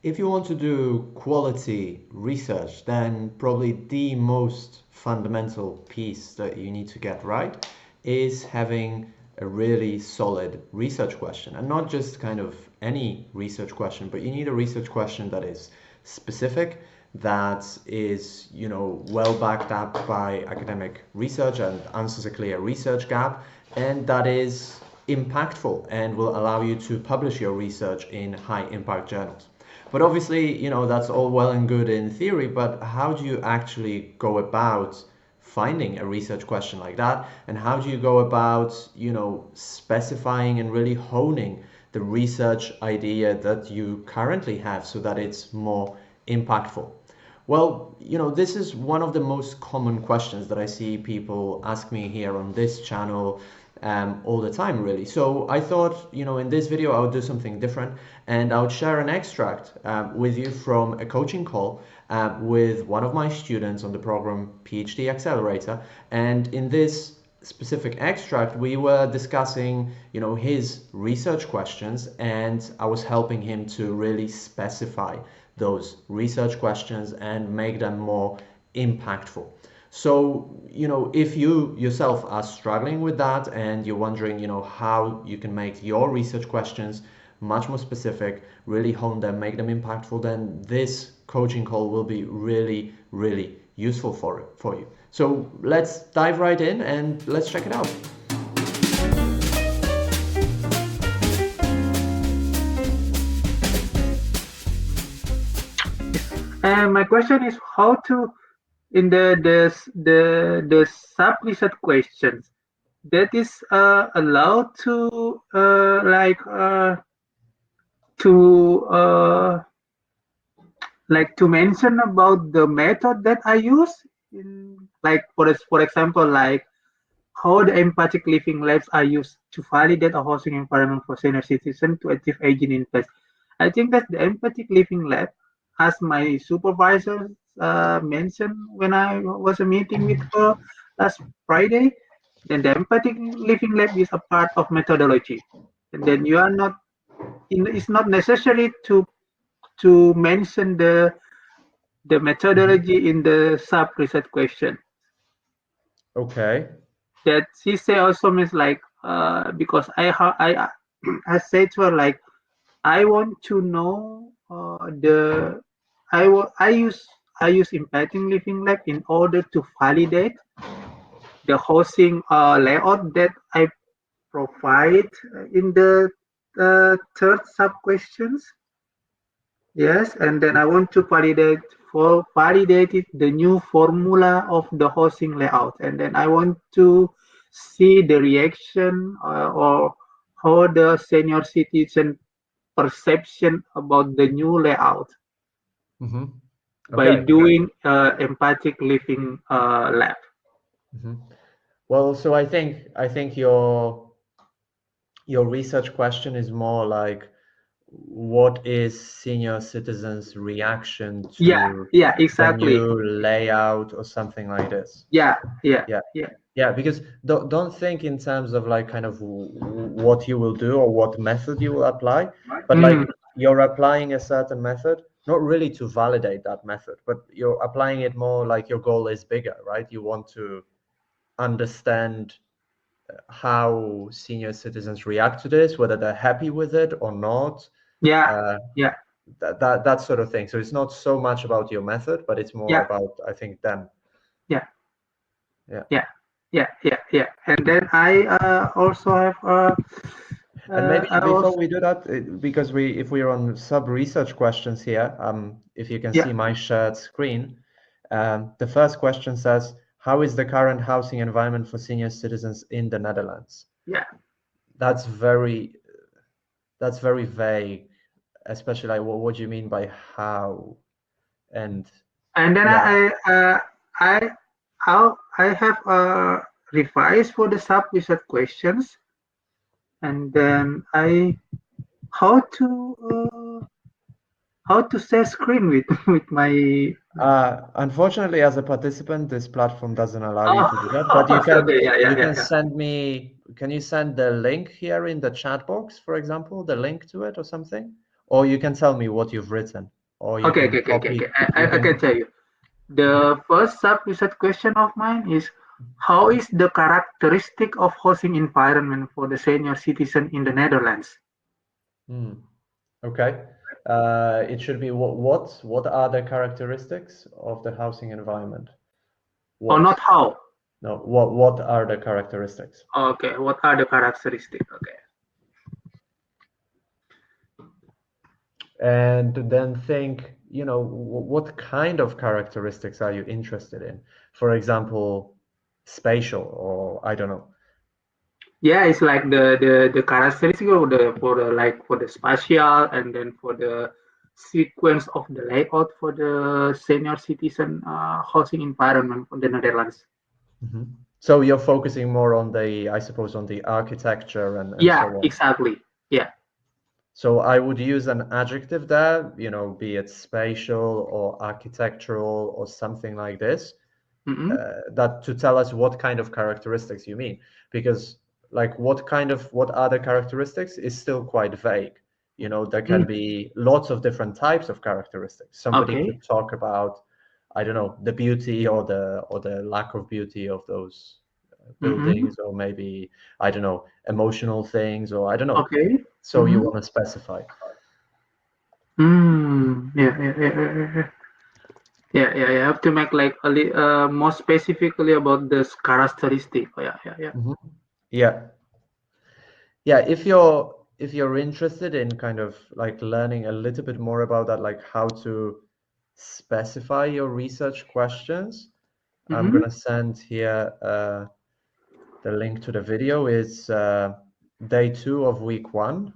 If you want to do quality research, then probably the most fundamental piece that you need to get right is having a really solid research question, and not just kind of any research question, but you need a research question that is specific, that is, well backed up by academic research and answers a clear research gap, and that is impactful and will allow you to publish your research in high impact journals. But obviously, that's all well and good in theory, but how do you actually go about finding a research question like that? And how do you go about, specifying and really honing the research idea that you currently have so that it's more impactful? Well, this is one of the most common questions that I see people ask me here on this channel all the time, really. So I thought, in this video, I would do something different, and I would share an extract with you from a coaching call with one of my students on the program PhD Accelerator. And in this specific extract, we were discussing, his research questions, and I was helping him to really specify those research questions and make them more impactful. So, if you yourself are struggling with that and you're wondering, how you can make your research questions much more specific, really hone them, make them impactful, then this coaching call will be really, really useful for you. So let's dive right in and let's check it out. And my question is how to in the sub research questions that is allowed to to mention about the method that I use in for example how the empathic living labs are used to validate a housing environment for senior citizens to achieve aging in place. I think that the empathic living lab, as my supervisor mentioned when I was a meeting with her last Friday, then the empathic living lab is a part of methodology. And then you are not, it's not necessary to mention the methodology in the sub research question. Okay. That she say also means because I said to her I want to know I use empathic living lab in order to validate the housing layout that I provide in the third sub questions. Yes, and then I want to validate the new formula of the housing layout, and then I want to see the reaction or how the senior citizen perception about the new layout by doing empathic living lab. Well, so I think your research question is more like, what is senior citizens' reaction to exactly. the new layout or something like this? Yeah. Because don't think in terms of like kind of what you will do or what method you will apply, but like you're applying a certain method, not really to validate that method, but you're applying it more like your goal is bigger, right? You want to understand how senior citizens react to this, whether they're happy with it or not. That sort of thing. So it's not so much about your method, but it's more about, I think, them. And then I also have and maybe before we do that, because if we're on sub research questions here, if you can see my shared screen, the first question says, how is the current housing environment for senior citizens in the Netherlands? That's very vague, especially like what do you mean by how? And then I have revised for the sub research questions, and then how to share screen with my unfortunately, as a participant, this platform doesn't allow you to do that, but you can send me, can you send the link here in the chat box, for example, the link to it or something? or you can tell me what you've written, or you Okay, can okay, okay, okay, copy. okay. I can tell you. The first sub-research question of mine is, how is the characteristic of housing environment for the senior citizen in the Netherlands? Okay. It should be what are the characteristics of the housing environment? Or not how? No, what are the characteristics? Okay, what are the characteristics? Okay. And then think, what kind of characteristics are you interested in? For example, spatial, or I don't know. Yeah, it's like the characteristic of for the spatial, and then for the sequence of the layout for the senior citizen housing environment for the Netherlands. So you're focusing more on I suppose, on the architecture and Yeah, so on. exactly. Yeah. So I would use an adjective there, be it spatial or architectural or something like this, that to tell us what kind of characteristics you mean. Because like what are the characteristics is still quite vague. There can be lots of different types of characteristics. Somebody Okay. could talk about, I don't know, the beauty or the lack of beauty of those buildings, or maybe, I don't know, emotional things, or I don't know. Okay. So you want to specify. Yeah. Yeah. You have to make like more specifically about this characteristic. Yeah. Yeah, if you're interested in kind of like learning a little bit more about that, like how to specify your research questions, I'm gonna send here the link to the video. Is day 2 of week 1,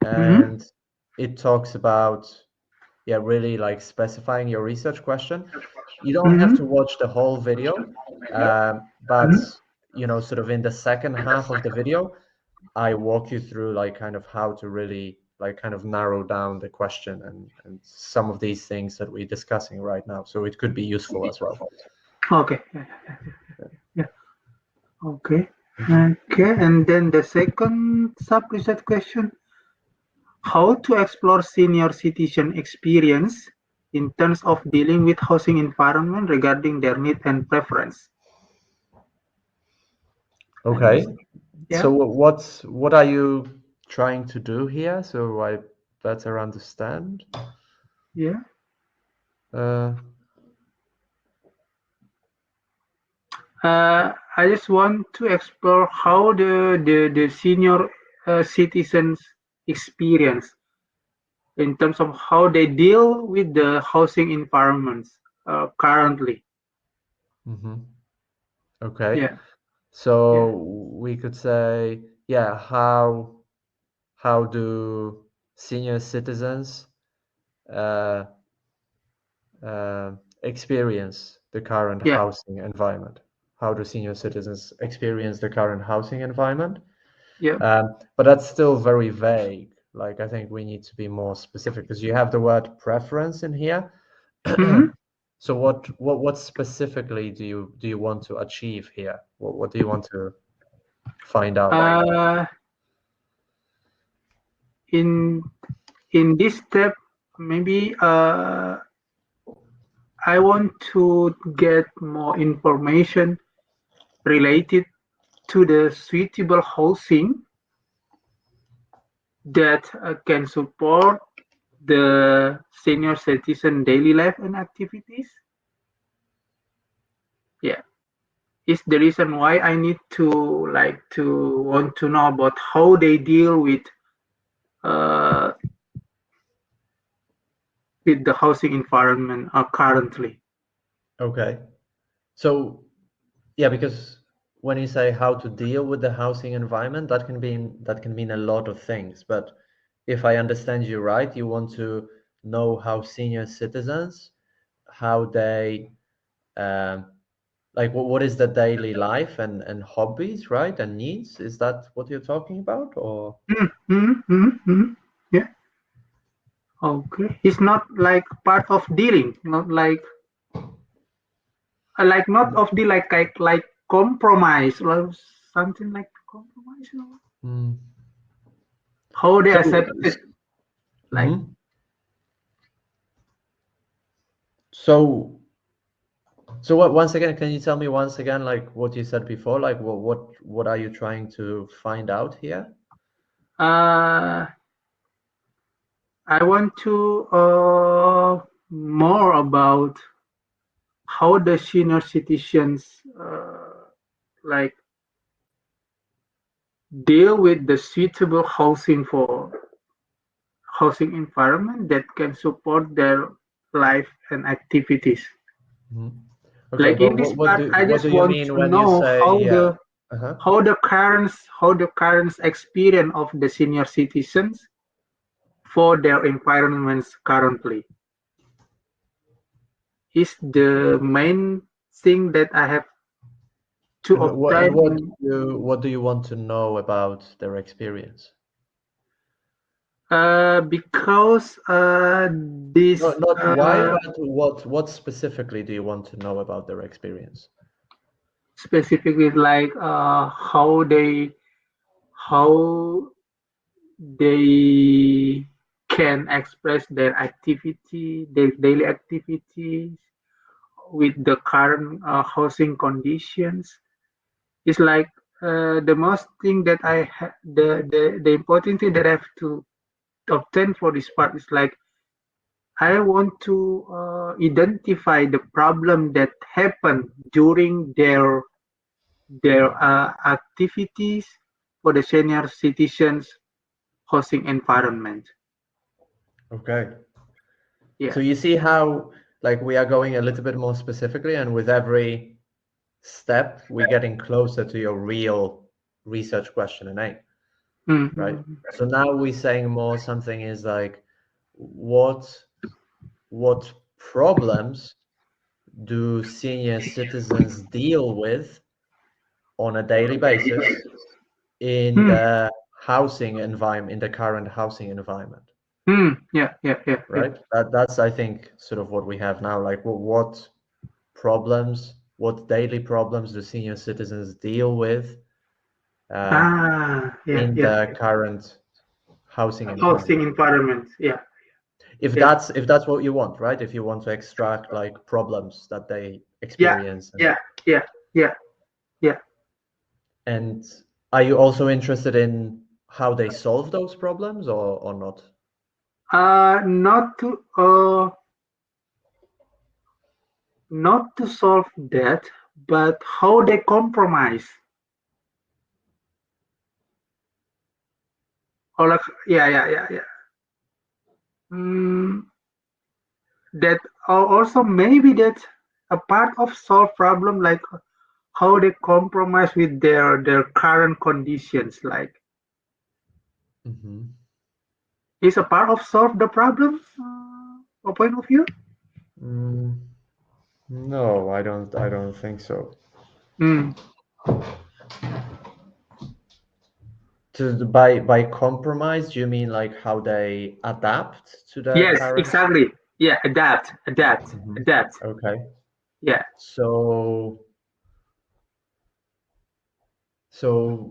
and it talks about really like specifying your research question. You don't have to watch the whole video, but sort of in the second half of the video, I walk you through like kind of how to really like kind of narrow down the question and some of these things that we're discussing right now. So it could be useful as well. Okay. Yeah. Okay. Okay. And then the second sub-research question: how to explore senior citizen experience in terms of dealing with housing environment regarding their need and preference. Okay. Yeah. So what are you trying to do here? So I better understand. Yeah. I just want to explore how the senior citizens experience in terms of how they deal with the housing environments currently. Okay. Yeah. So we could say, how do senior citizens experience the current Yeah. housing environment? How do senior citizens experience the current housing environment? Yeah. But that's still very vague. Like, I think we need to be more specific, because you have the word preference in here. So what specifically do you want to achieve here? What do you want to find out? In this step, maybe I want to get more information related to the suitable housing that can support the senior citizen daily life and activities. Yeah, is the reason why I need to want to know about how they deal uh, with the housing environment currently. Okay. So, yeah, because when you say how to deal with the housing environment, that can mean a lot of things. But if I understand you right, you want to know how senior citizens, how they, like what is the daily life and hobbies, right? And needs. Is that what you're talking about, or? Yeah. Okay. It's not like part of dealing, not like not of the like compromise or something like compromise. How they So, accept it. Like, so what, once again, can you tell me once again, like what you said before, like what are you trying to find out here? I want to more about how the senior citizens like deal with the suitable housing environment that can support their life and activities. Okay, Like but in this part, I what just do you want mean to when you know say yeah? Uh-huh. how the current experience of the senior citizens for their environments currently is the main thing that I have to And obtain. what do you want to know about their experience? Because this Not why, but what specifically do you want to know about their experience? specifically like how they can express their daily activities with the current housing conditions. It's like the most thing that the important thing that I have to obtain for this part is like I want to identify the problem that happened during their activities for the senior citizens housing environment. Okay. Yeah. So you see how like we are going a little bit more specifically, and with every step we're getting closer to your real research question and aim, right? Mm-hmm. So now we're saying more something is like what problems do senior citizens deal with on a daily basis in Hmm. the housing environment, in the current housing environment, Hmm. Yeah. Yeah. Yeah. Yeah. right? That's I think sort of what we have now. Like what problems, what daily problems do senior citizens deal with Yeah. in Yeah. the current housing Housing environment? environment. Yeah. If Yeah. that's what you want, right? If you want to extract like problems that they Yeah. experience Yeah. Yeah. Yeah. Yeah. and are you also interested in how they solve those problems or not? Not to solve that, but how they compromise. Or like, yeah, yeah, yeah, yeah. Mm, that also maybe that's a part of solve problem, like how they compromise with their current conditions. Like, is a part of solve the problem. A point of view. Mm, no, I don't think so. Mm. By compromise, do you mean like how they adapt to the Yes, current? exactly. Yeah, Mhm. adapt. Okay. Yeah. So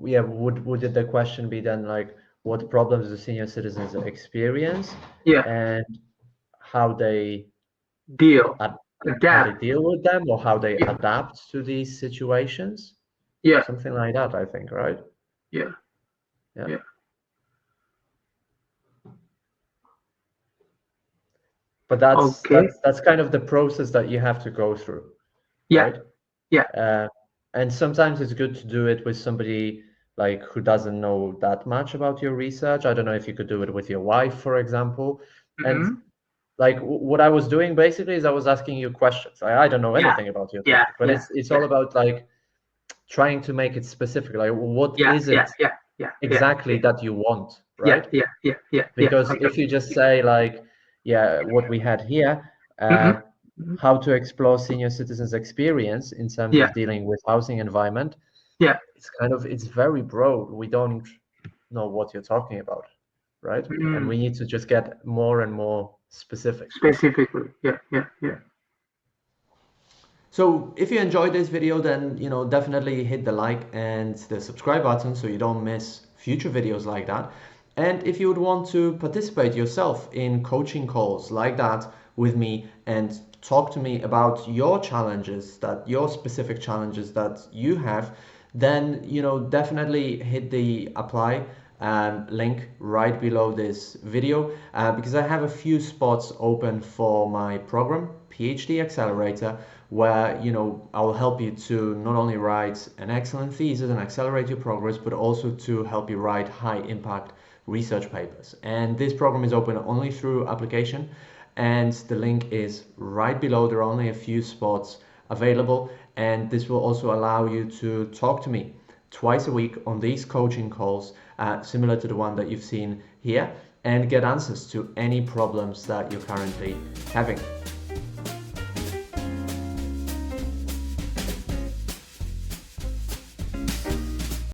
yeah, would the question be then like what problems do senior citizens experience Yeah. and how they Deal. ad- how they Adapt. deal with them or how they Yeah. adapt to these situations? Yeah. Something like that, I think, right? Yeah. Yeah. Yeah. But Okay. that's kind of the process that you have to go through, Yeah. right? Yeah. And sometimes it's good to do it with somebody like who doesn't know that much about your research. I don't know if you could do it with your wife, for example. And Mm-hmm. like what I was doing basically is I was asking you questions. I don't know Yeah. anything about your Yeah. topic, but Yeah. it's Yeah. all about like trying to make it specific. Like what Yeah. is Yeah. it Yeah. Yeah. Yeah. exactly that you want, Yeah. right? Yeah. Yeah. Yeah. Yeah. Because Okay. if you just say like, yeah, what we had here, Mm-hmm. Mm-hmm. how to explore senior citizens' experience in terms Yeah. of dealing with housing environment, Yeah. it's very broad. We don't know what you're talking about, right? And Mm. we need to just get more and more specific. Specifically. Yeah. Yeah. Yeah. So if you enjoyed this video, then definitely hit the like and the subscribe button so you don't miss future videos like that. And if you would want to participate yourself in coaching calls like that with me and talk to me about your challenges, that your specific challenges that you have, then definitely hit the apply link right below this video, because I have a few spots open for my program, PhD Accelerator, where I will help you to not only write an excellent thesis and accelerate your progress, but also to help you write high impact research papers. And this program is open only through application, and the link is right below. There are only a few spots available, and this will also allow you to talk to me twice a week on these coaching calls, similar to the one that you've seen here, and get answers to any problems that you're currently having.